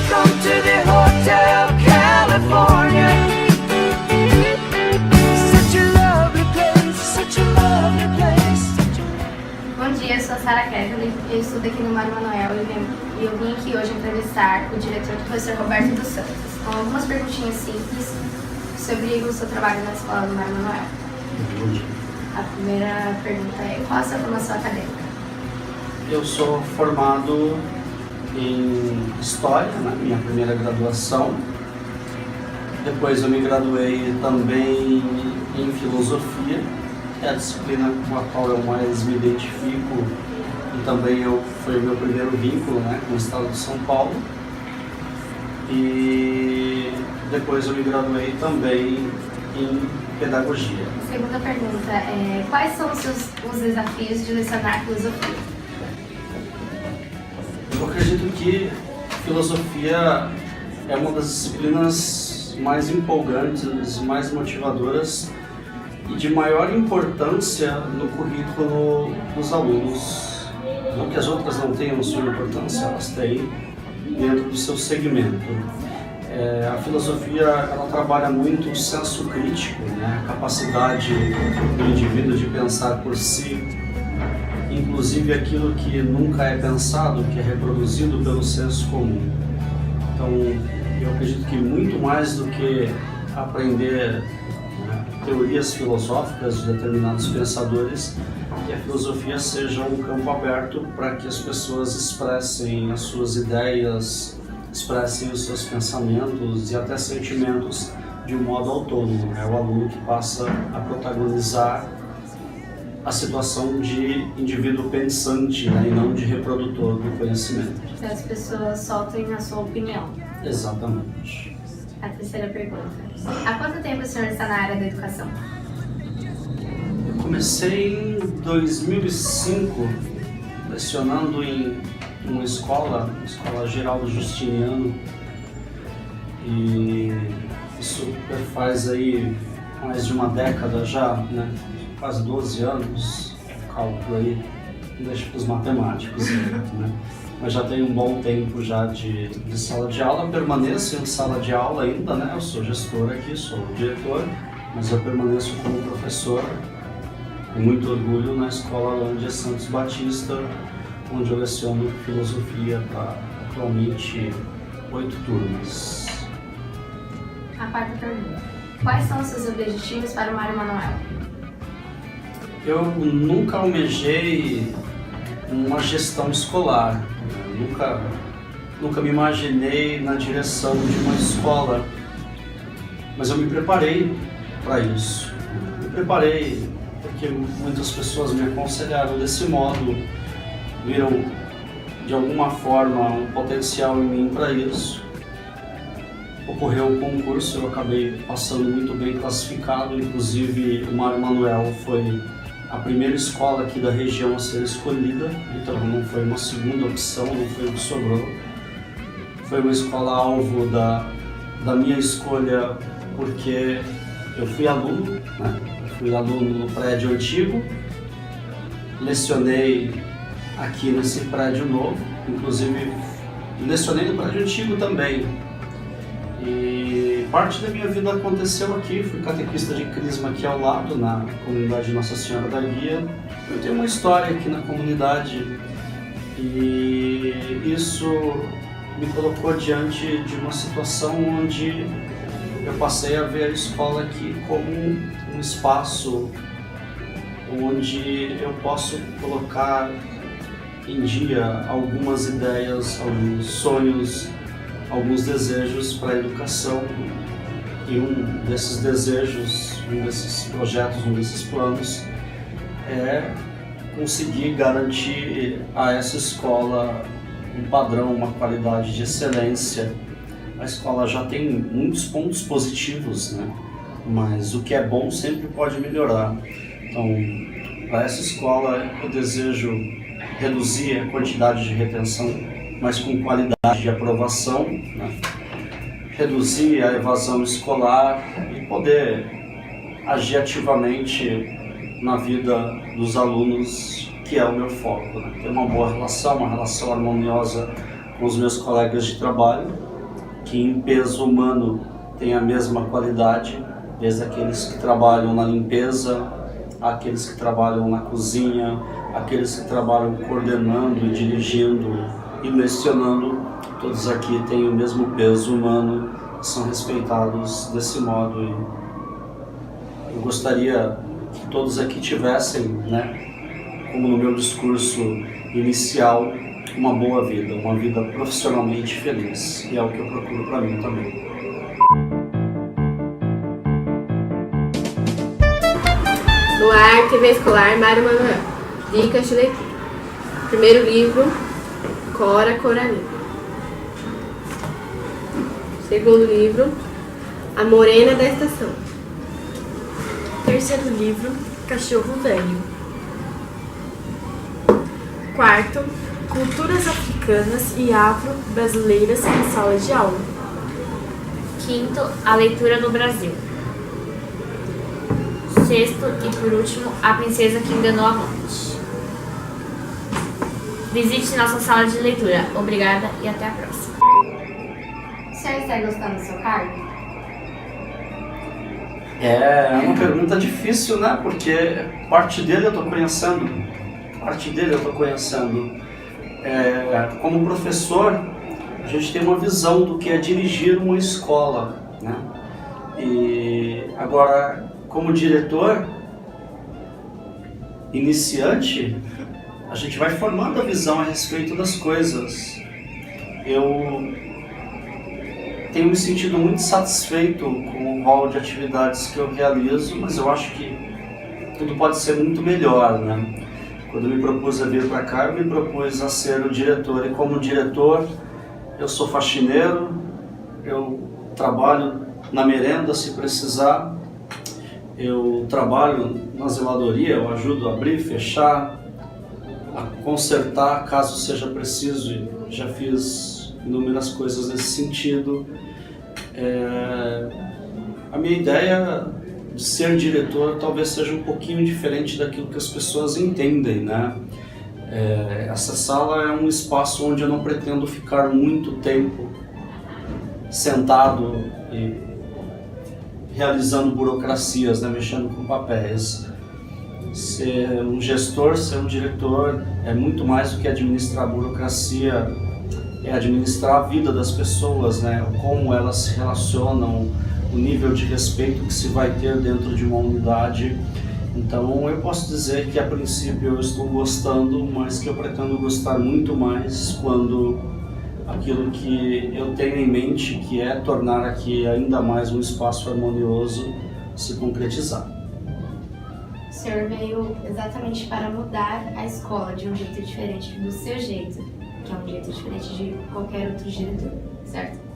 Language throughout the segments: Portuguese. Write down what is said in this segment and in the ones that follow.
Welcome to the Hotel California. Such a lovely place, such a lovely place. Bom dia, eu sou a Sarah Kathleen, eu estudo aqui no Mário Manoel e eu vim aqui hoje entrevistar o diretor, o professor Roberto dos Santos, com algumas perguntinhas simples sobre o seu trabalho na escola do Mário Manoel. Bom dia. A primeira pergunta é: qual a sua formação acadêmica? Eu sou formado em História, né, minha primeira graduação. Depois eu me graduei também em Filosofia, que é a disciplina com a qual eu mais me identifico e também foi o meu primeiro vínculo, né, com o estado de São Paulo. E depois eu me graduei também em Pedagogia. A segunda pergunta é: quais são os desafios de lecionar filosofia? Eu acredito que filosofia é uma das disciplinas mais empolgantes, mais motivadoras e de maior importância no currículo dos alunos. Não que as outras não tenham sua importância, elas têm dentro do seu segmento. A filosofia ela trabalha muito o senso crítico, né? A capacidade do indivíduo de pensar por si, inclusive aquilo que nunca é pensado, que é reproduzido pelo senso comum. Então, eu acredito que muito mais do que aprender, né, teorias filosóficas de determinados pensadores, que a filosofia seja um campo aberto para que as pessoas expressem as suas ideias, expressem os seus pensamentos e até sentimentos de um modo autônomo. É o aluno que passa a protagonizar a situação de indivíduo pensante, né, e não de reprodutor do conhecimento. Se as pessoas soltem a sua opinião. Exatamente. A terceira pergunta: há quanto tempo o senhor está na área da educação? Eu comecei em 2005, lecionando em uma escola Geraldo Justiniano, e isso faz aí mais de uma década já, né? Quase 12 anos, cálculo aí, deixa para os matemáticos, né? Mas já tenho um bom tempo já de sala de aula, permaneço em sala de aula ainda, né? Eu sou gestor aqui, sou diretor, mas eu permaneço como professor, com muito orgulho, na Escola Lândia Santos Batista, onde eu leciono filosofia para atualmente 8 turmas. A quarta pergunta: quais são os seus objetivos para o Mário Manoel? Eu nunca almejei uma gestão escolar, nunca me imaginei na direção de uma escola, mas eu me preparei para isso. Me preparei porque muitas pessoas me aconselharam desse modo, viram de alguma forma um potencial em mim para isso. Ocorreu um concurso, eu acabei passando muito bem classificado, inclusive o Mário Manoel foi a primeira escola aqui da região a ser escolhida, então não foi uma segunda opção, não foi o que sobrou. Foi uma escola alvo da minha escolha porque eu fui aluno, né? Fui aluno no prédio antigo, lecionei aqui nesse prédio novo, inclusive lecionei no prédio antigo também. E parte da minha vida aconteceu aqui, fui catequista de Crisma aqui ao lado, na comunidade Nossa Senhora da Guia. Eu tenho uma história aqui na comunidade e isso me colocou diante de uma situação onde eu passei a ver a escola aqui como um espaço onde eu posso colocar em dia algumas ideias, alguns sonhos, alguns desejos para a educação, e um desses desejos, um desses projetos, um desses planos é conseguir garantir a essa escola um padrão, uma qualidade de excelência. A escola já tem muitos pontos positivos, né? Mas o que é bom sempre pode melhorar. Então, para essa escola eu desejo reduzir a quantidade de retenção, mas com qualidade de aprovação, né? Reduzir a evasão escolar e poder agir ativamente na vida dos alunos, que é o meu foco, né? Ter uma boa relação, uma relação harmoniosa com os meus colegas de trabalho que em peso humano tem a mesma qualidade, desde aqueles que trabalham na limpeza, aqueles que trabalham na cozinha, aqueles que trabalham coordenando e dirigindo e lecionando, todos aqui têm o mesmo peso humano, são respeitados desse modo. E eu gostaria que todos aqui tivessem, né, como no meu discurso inicial, uma boa vida, uma vida profissionalmente feliz, e é o que eu procuro para mim também. No ar, TV Escolar, Mário Manuel. Dicas de leitura. Primeiro livro, Cora Coralina. Segundo livro, A Morena da Estação. Terceiro livro, Cachorro Velho. Quarto, Culturas Africanas e Afro-Brasileiras em Sala de Aula. Quinto, a leitura no Brasil. Sexto e por último, A Princesa que Enganou a Morte. Visite nossa sala de leitura. Obrigada e até a próxima. O senhor está gostando do seu cargo? É uma pergunta difícil, né? Porque parte dele eu estou conhecendo. Como professor, a gente tem uma visão do que é dirigir uma escola, né? E agora, como diretor iniciante, a gente vai formando a visão a respeito das coisas. Eu tenho me sentido muito satisfeito com o rol de atividades que eu realizo, mas eu acho que tudo pode ser muito melhor, né? Quando eu me propus a vir para cá, eu me propus a ser o diretor, e como diretor eu sou faxineiro, eu trabalho na merenda se precisar, eu trabalho na zeladoria, eu ajudo a abrir, fechar, a consertar caso seja preciso, e já fiz inúmeras coisas nesse sentido. A minha ideia de ser diretor talvez seja um pouquinho diferente daquilo que as pessoas entendem, né? Essa sala é um espaço onde eu não pretendo ficar muito tempo sentado e realizando burocracias, né? Mexendo com papéis. Ser um gestor, ser um diretor é muito mais do que administrar a burocracia, é administrar a vida das pessoas, né? Como elas se relacionam, o nível de respeito que se vai ter dentro de uma unidade. Então eu posso dizer que a princípio eu estou gostando, mas que eu pretendo gostar muito mais quando aquilo que eu tenho em mente, que é tornar aqui ainda mais um espaço harmonioso, se concretizar. O senhor veio exatamente para mudar a escola de um jeito diferente do seu jeito, que é um jeito diferente de qualquer outro diretor, certo?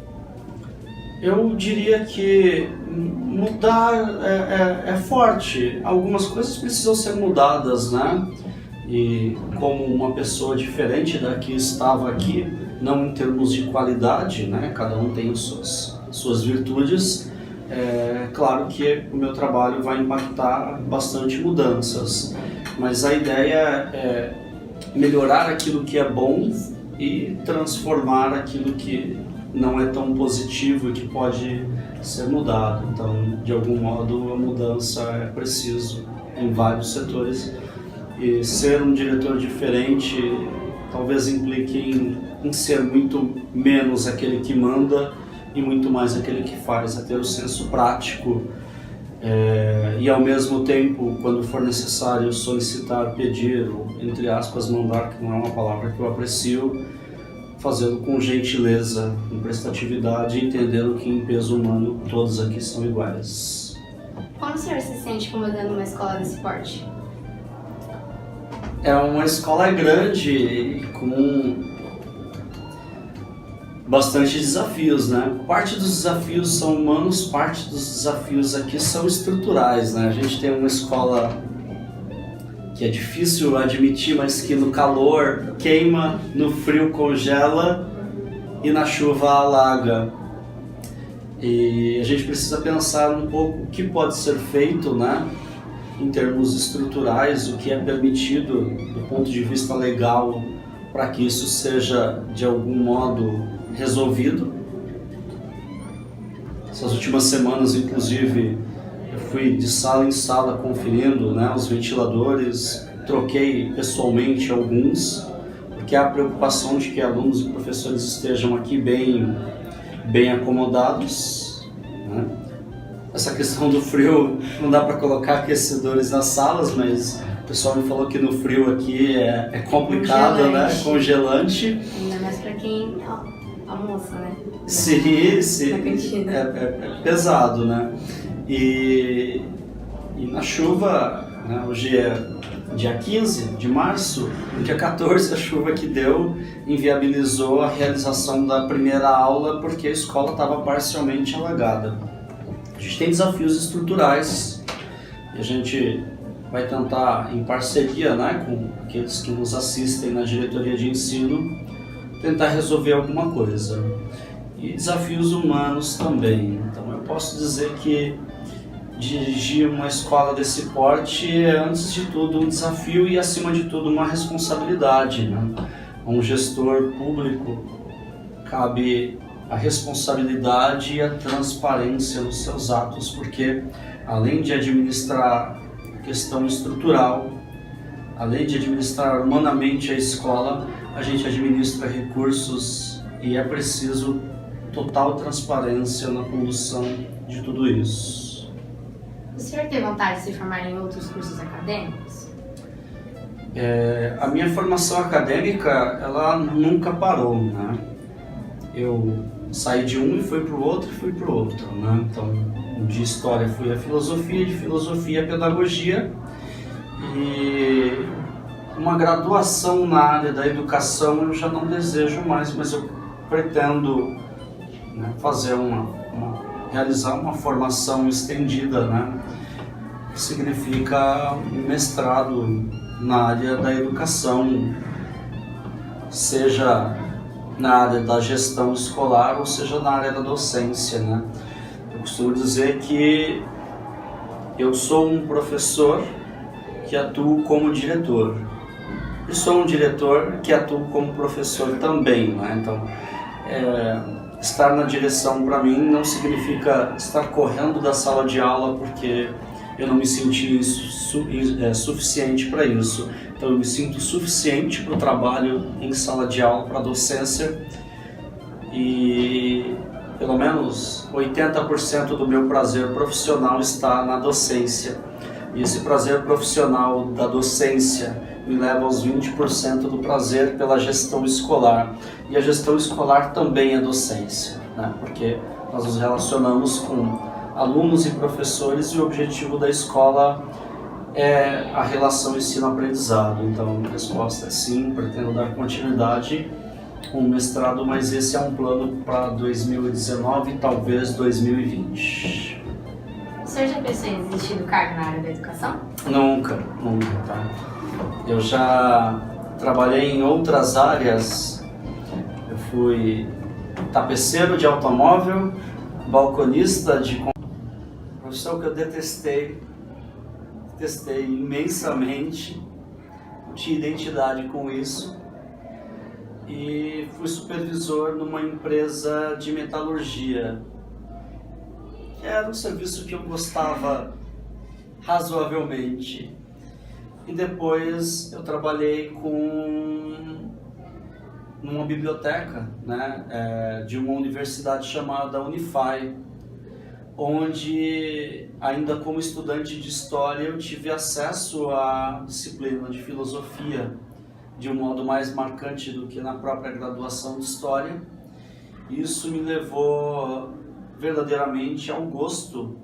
Eu diria que mudar é forte. Algumas coisas precisam ser mudadas, né? E como uma pessoa diferente da que estava aqui, não em termos de qualidade, né? Cada um tem suas virtudes. É claro que o meu trabalho vai impactar bastante mudanças, mas a ideia é melhorar aquilo que é bom e transformar aquilo que não é tão positivo e que pode ser mudado. Então, de algum modo, a mudança é preciso em vários setores, e ser um diretor diferente talvez implique em ser muito menos aquele que manda e muito mais aquele que faz, a ter o senso prático e ao mesmo tempo, quando for necessário solicitar, pedir, ou, entre aspas, mandar, que não é uma palavra que eu aprecio, fazê-lo com gentileza, com prestatividade, entendendo que em peso humano todos aqui são iguais. Como o senhor se sente comandando uma escola desse porte? É uma escola grande, com bastante desafios, né? Parte dos desafios são humanos, parte dos desafios aqui são estruturais, né? A gente tem uma escola que é difícil admitir, mas que no calor queima, no frio congela e na chuva alaga. E a gente precisa pensar um pouco o que pode ser feito, né, em termos estruturais, o que é permitido do ponto de vista legal para que isso seja de algum modo resolvido. Essas últimas semanas, inclusive, eu fui de sala em sala conferindo, né, os ventiladores, troquei pessoalmente alguns, porque há a preocupação de que alunos e professores estejam aqui bem acomodados, né? Essa questão do frio, não dá para colocar aquecedores nas salas, mas o pessoal me falou que no frio aqui é complicado, Congelante. né? Congelante. Ainda mais pra quem almoça, né? Sim, Na cantina. é pesado, né? E na chuva, né, hoje é dia 15 de março, no dia 14 a chuva que deu inviabilizou a realização da primeira aula porque a escola estava parcialmente alagada. A gente tem desafios estruturais e a gente vai tentar, em parceria, né, com aqueles que nos assistem na diretoria de ensino, tentar resolver alguma coisa. E desafios humanos também. Então eu posso dizer que dirigir uma escola desse porte é, antes de tudo, um desafio e, acima de tudo, uma responsabilidade, né? A um gestor público cabe a responsabilidade e a transparência nos seus atos, porque, além de administrar questão estrutural, além de administrar humanamente a escola, a gente administra recursos e é preciso total transparência na condução de tudo isso. O senhor tem vontade de se formar em outros cursos acadêmicos? A minha formação acadêmica, ela nunca parou, né? Eu saí de um e fui para o outro e fui para o outro, né? Então, de história fui a filosofia, de filosofia a pedagogia, e uma graduação na área da educação eu já não desejo mais, mas eu pretendo, né, fazer realizar uma formação estendida, né, que significa um mestrado na área da educação, seja na área da gestão escolar ou seja na área da docência, né. Eu costumo dizer que eu sou um professor que atuo como diretor e sou um diretor que atuo como professor também, né. Então, estar na direção para mim não significa estar correndo da sala de aula porque eu não me senti suficiente para isso. Então eu me sinto suficiente para o trabalho em sala de aula, para a docência, e pelo menos 80% do meu prazer profissional está na docência. E esse prazer profissional da docência me leva aos 20% do prazer pela gestão escolar. E a gestão escolar também é docência, né? Porque nós nos relacionamos com alunos e professores e o objetivo da escola é a relação ensino-aprendizado. Então a resposta é sim, pretendo dar continuidade com o mestrado, mas esse é um plano para 2019 e talvez 2020. O senhor já pensou em desistir do cargo na área da educação? Nunca, tá? Eu já trabalhei em outras áreas. Eu fui tapeceiro de automóvel, balconista de profissão que eu detestei imensamente, não tinha identidade com isso, e fui supervisor numa empresa de metalurgia. Era um serviço que eu gostava razoavelmente. E depois eu trabalhei numa biblioteca, né, de uma universidade chamada Unify, onde, ainda como estudante de história, eu tive acesso à disciplina de filosofia de um modo mais marcante do que na própria graduação de história. Isso me levou verdadeiramente ao gosto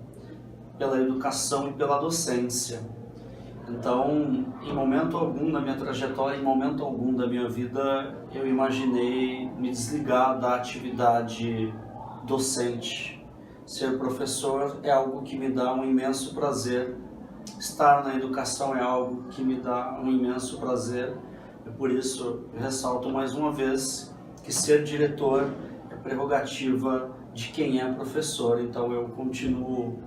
pela educação e pela docência. Então, em momento algum na minha trajetória, em momento algum da minha vida, eu imaginei me desligar da atividade docente. Ser professor é algo que me dá um imenso prazer. Estar na educação é algo que me dá um imenso prazer. E por isso, eu ressalto mais uma vez que ser diretor é prerrogativa de quem é professor. Então, eu continuo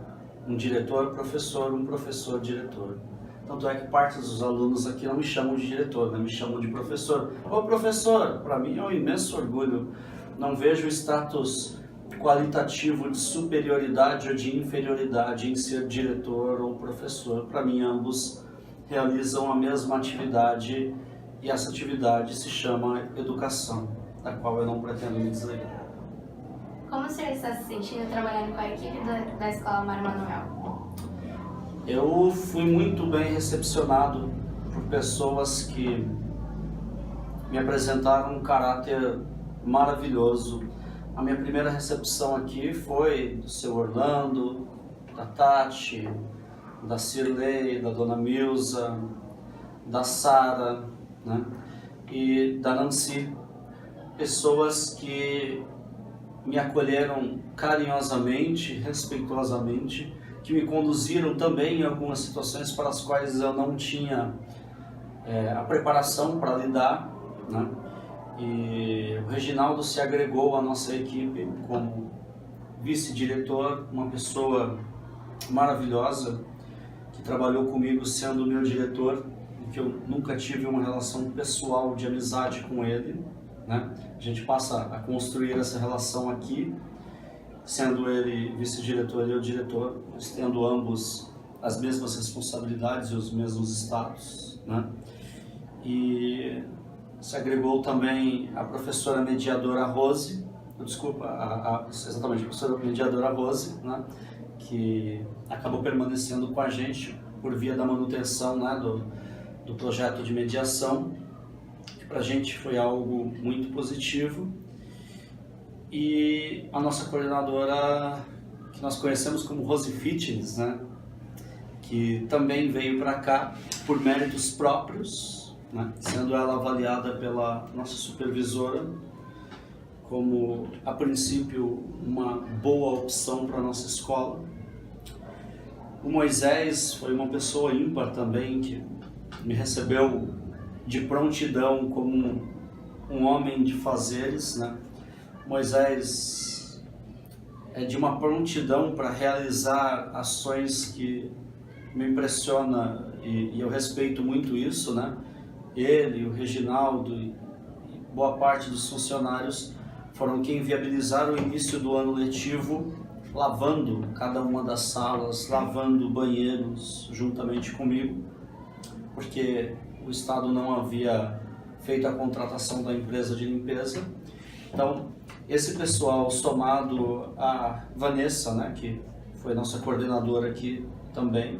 um diretor, professor, um professor, diretor. Tanto é que parte dos alunos aqui não me chamam de diretor, né? Me chamam de professor. Ô professor, para mim é um imenso orgulho. Não vejo status qualitativo de superioridade ou de inferioridade em ser diretor ou professor. Para mim, ambos realizam a mesma atividade e essa atividade se chama educação, da qual eu não pretendo me desligar. Como o senhor está se sentindo trabalhando com a equipe da Escola Mário Manuel? Eu fui muito bem recepcionado por pessoas que me apresentaram um caráter maravilhoso. A minha primeira recepção aqui foi do seu Orlando, da Tati, da Cirlei, da Dona Milza, da Sara, né? E da Nancy. Pessoas que me acolheram carinhosamente, respeitosamente, que me conduziram também em algumas situações para as quais eu não tinha a preparação para lidar, né? E o Reginaldo se agregou à nossa equipe como vice-diretor, uma pessoa maravilhosa que trabalhou comigo sendo meu diretor, e que eu nunca tive uma relação pessoal de amizade com ele, né? A gente passa a construir essa relação aqui, sendo ele vice-diretor e eu diretor, nós tendo ambos as mesmas responsabilidades e os mesmos status, né? E se agregou também a professora mediadora Rose, exatamente, a professora mediadora Rose, né? Que acabou permanecendo com a gente por via da manutenção, né? do projeto de mediação, que para a gente foi algo muito positivo. E a nossa coordenadora, que nós conhecemos como Rose Fitness, né? Que também veio para cá por méritos próprios, né? Sendo ela avaliada pela nossa supervisora como, a princípio, uma boa opção para a nossa escola. O Moisés foi uma pessoa ímpar também, que me recebeu de prontidão como um homem de fazeres, né? Moisés é de uma prontidão para realizar ações que me impressiona e eu respeito muito isso, né? Ele, o Reginaldo e boa parte dos funcionários foram quem viabilizaram o início do ano letivo, lavando cada uma das salas, lavando banheiros juntamente comigo, porque o Estado não havia feito a contratação da empresa de limpeza. Então, esse pessoal, somado a Vanessa, né, que foi nossa coordenadora aqui também,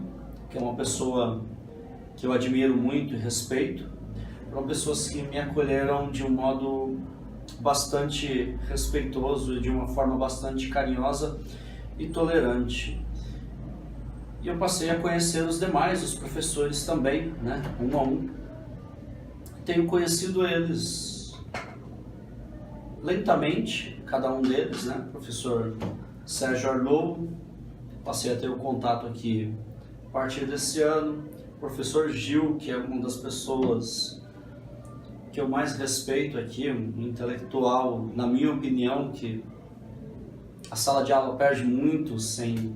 que é uma pessoa que eu admiro muito e respeito, foram pessoas que me acolheram de um modo bastante respeitoso e de uma forma bastante carinhosa e tolerante. E eu passei a conhecer os demais, os professores também, né, um a um. Tenho conhecido eles lentamente, cada um deles, né? Professor Sérgio Arlou, passei a ter o contato aqui a partir desse ano. Professor Gil, que é uma das pessoas que eu mais respeito aqui, um intelectual, na minha opinião, que a sala de aula perde muito sem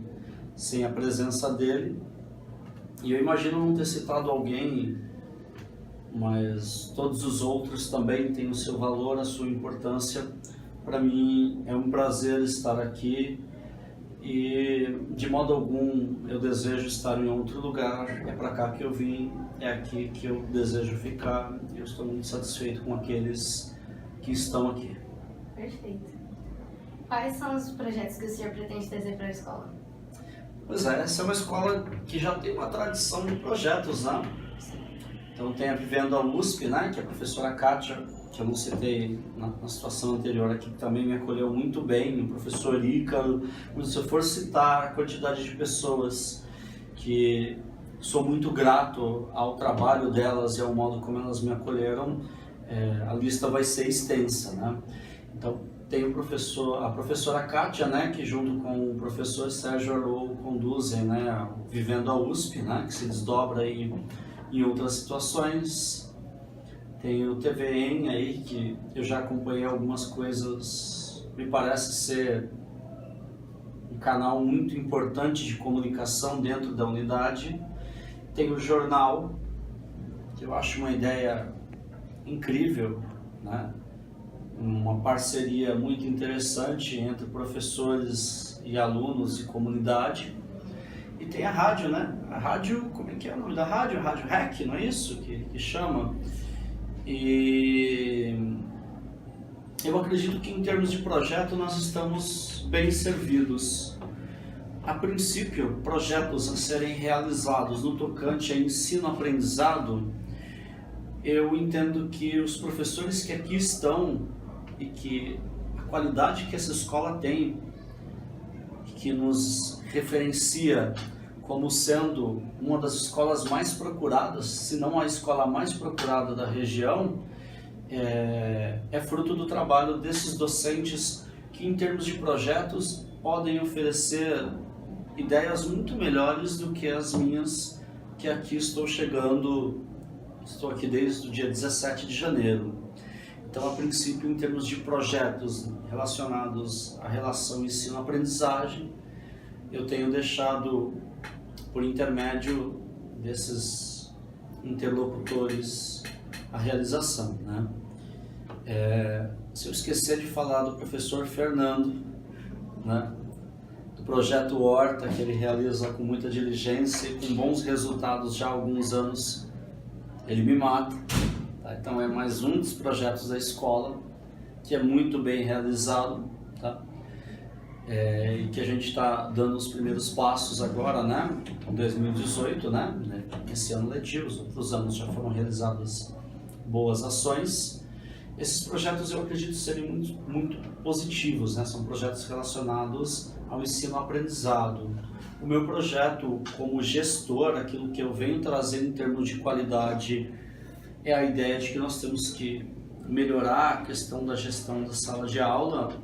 a presença dele. E eu imagino não ter citado alguém, mas todos os outros também têm o seu valor, a sua importância. Para mim é um prazer estar aqui e de modo algum eu desejo estar em outro lugar. É para cá que eu vim, é aqui que eu desejo ficar e eu estou muito satisfeito com aqueles que estão aqui. Perfeito. Quais são os projetos que o senhor pretende trazer para a escola? Pois é, essa é uma escola que já tem uma tradição de projetos, né? Então tem a Vivendo a USP, né, que é a professora Kátia, que eu não citei na situação anterior aqui, que também me acolheu muito bem, o professor Ícaro. Se eu for citar a quantidade de pessoas que sou muito grato ao trabalho delas e ao modo como elas me acolheram, a lista vai ser extensa, né? Então tem a professora Kátia, né, que junto com o professor Sérgio Arlou conduzem, né, o Vivendo a USP, né, que se desdobra aí em outras situações. Tem o TVN aí, que eu já acompanhei algumas coisas, me parece ser um canal muito importante de comunicação dentro da unidade. Tem o jornal, que eu acho uma ideia incrível, né? uma parceria muito interessante entre professores e alunos e comunidade. E tem a rádio, né? A rádio, como é que é o nome da rádio? Rádio REC, não é isso que chama? E eu acredito que em termos de projeto nós estamos bem servidos. A princípio, projetos a serem realizados no tocante a ensino-aprendizado, eu entendo que os professores que aqui estão e que a qualidade que essa escola tem, que nos referencia como sendo uma das escolas mais procuradas, se não a escola mais procurada da região, é fruto do trabalho desses docentes que, em termos de projetos, podem oferecer ideias muito melhores do que as minhas, que aqui estou aqui desde o dia 17 de janeiro. Então, a princípio, em termos de projetos relacionados à relação ensino-aprendizagem, eu tenho deixado, por intermédio desses interlocutores, a realização, né? Se eu esquecer de falar do professor Fernando, né? Do projeto Horta, que ele realiza com muita diligência e com bons resultados já há alguns anos, ele me mata. Tá? Então é mais um dos projetos da escola que é muito bem realizado, tá? E que a gente está dando os primeiros passos agora, né? Em 2018, né? Esse ano letivo, os outros anos já foram realizadas boas ações. Esses projetos eu acredito serem muito positivos, né? São projetos relacionados ao ensino-aprendizado. O meu projeto como gestor, aquilo que eu venho trazer em termos de qualidade, é a ideia de que nós temos que melhorar a questão da gestão da sala de aula,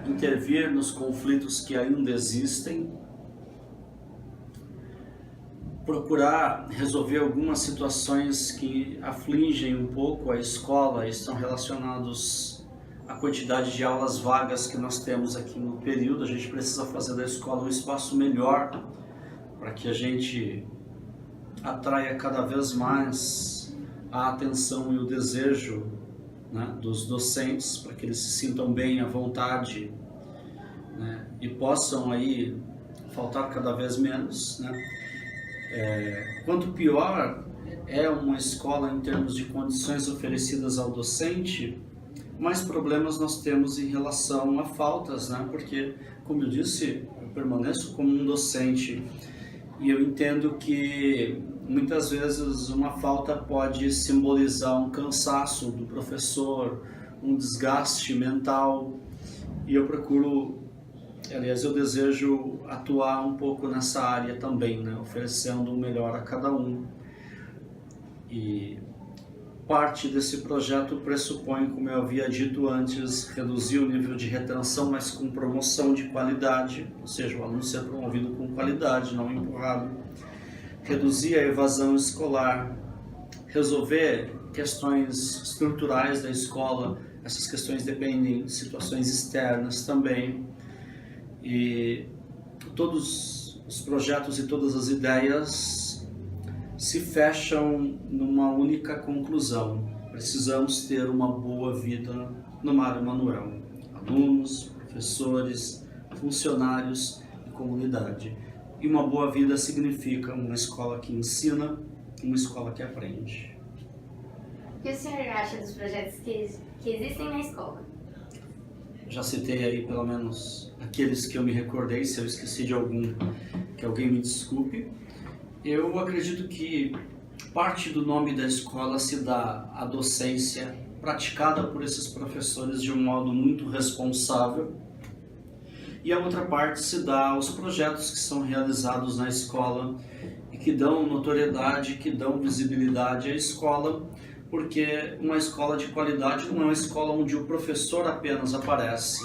intervir nos conflitos que ainda existem, procurar resolver algumas situações que afligem um pouco a escola e estão relacionados à quantidade de aulas vagas que nós temos aqui no período. A gente precisa fazer da escola um espaço melhor para que a gente atraia cada vez mais a atenção e o desejo, né, dos docentes, para que eles se sintam bem à vontade, né, e possam aí faltar cada vez menos, né? Quanto pior é uma escola em termos de condições oferecidas ao docente, mais problemas nós temos em relação a faltas, né? Porque, como eu disse, eu permaneço como um docente e eu entendo que muitas vezes uma falta pode simbolizar um cansaço do professor, um desgaste mental, e eu procuro, aliás, eu desejo atuar um pouco nessa área também, né? Oferecendo o melhor a cada um. E parte desse projeto pressupõe, como eu havia dito antes, reduzir o nível de retenção, mas com promoção de qualidade, ou seja, o aluno ser promovido com qualidade, não empurrado. Reduzir a evasão escolar, resolver questões estruturais da escola. Essas questões dependem de situações externas também. E todos os projetos e todas as ideias se fecham numa única conclusão: precisamos ter uma boa vida no Mário Manuel. Alunos, professores, funcionários e comunidade. E uma boa vida significa uma escola que ensina, uma escola que aprende. O que o senhor acha dos projetos que existem na escola? Já citei aí pelo menos aqueles que eu me recordei. Se eu esqueci de algum, que alguém me desculpe. Eu acredito que parte do nome da escola se dá à docência praticada por esses professores de um modo muito responsável, e a outra parte se dá aos projetos que são realizados na escola e que dão notoriedade, que dão visibilidade à escola, porque uma escola de qualidade não é uma escola onde o professor apenas aparece,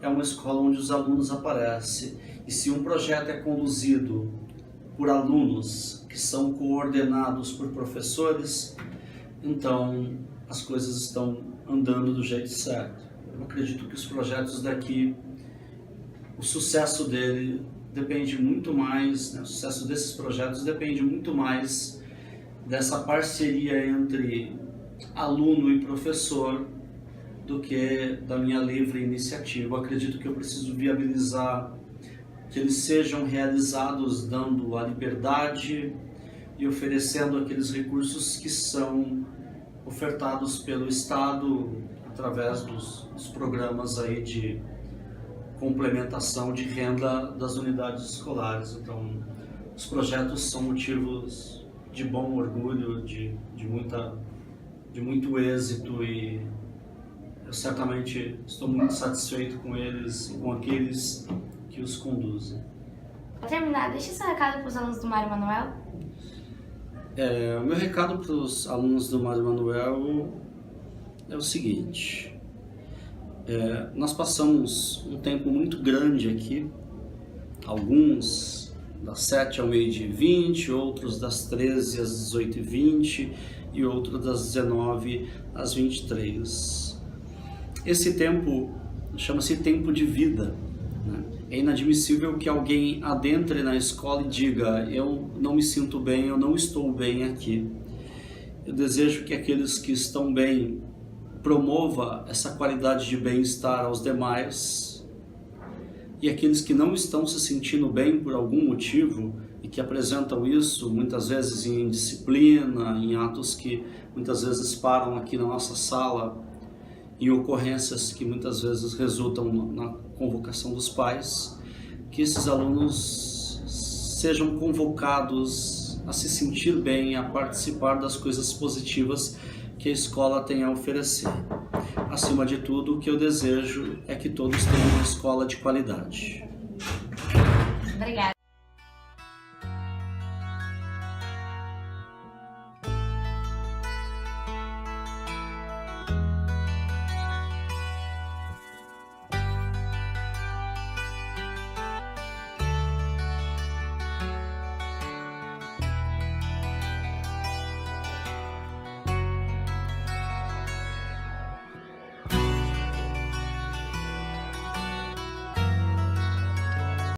é uma escola onde os alunos aparecem. E se um projeto é conduzido por alunos que são coordenados por professores, então as coisas estão andando do jeito certo. Eu acredito que os projetos daqui, o sucesso dele depende muito mais, né? O sucesso desses projetos depende muito mais dessa parceria entre aluno e professor do que da minha livre iniciativa. Eu acredito que eu preciso viabilizar que eles sejam realizados dando a liberdade e oferecendo aqueles recursos que são ofertados pelo Estado através dos programas aí de complementação de renda das unidades escolares. Então, os projetos são motivos de bom orgulho, de muito êxito, e eu certamente estou muito satisfeito com eles e com aqueles que os conduzem. Para terminar, deixe seu recado para os alunos do Mário Manuel. O meu recado para os alunos do Mário Manuel é o seguinte: nós passamos um tempo muito grande aqui, alguns das 7 ao meio-dia e 20, outros das 13 às 18h20 e outros das 19 às 23. Esse tempo chama-se tempo de vida, né? É inadmissível que alguém adentre na escola e diga: eu não me sinto bem, eu não estou bem aqui. Eu desejo que aqueles que estão bem promova essa qualidade de bem-estar aos demais, e aqueles que não estão se sentindo bem por algum motivo e que apresentam isso muitas vezes em indisciplina, em atos que muitas vezes param aqui na nossa sala, em ocorrências que muitas vezes resultam na convocação dos pais, que esses alunos sejam convocados a se sentir bem, a participar das coisas positivas que a escola tem a oferecer. Acima de tudo, o que eu desejo é que todos tenham uma escola de qualidade. Obrigada.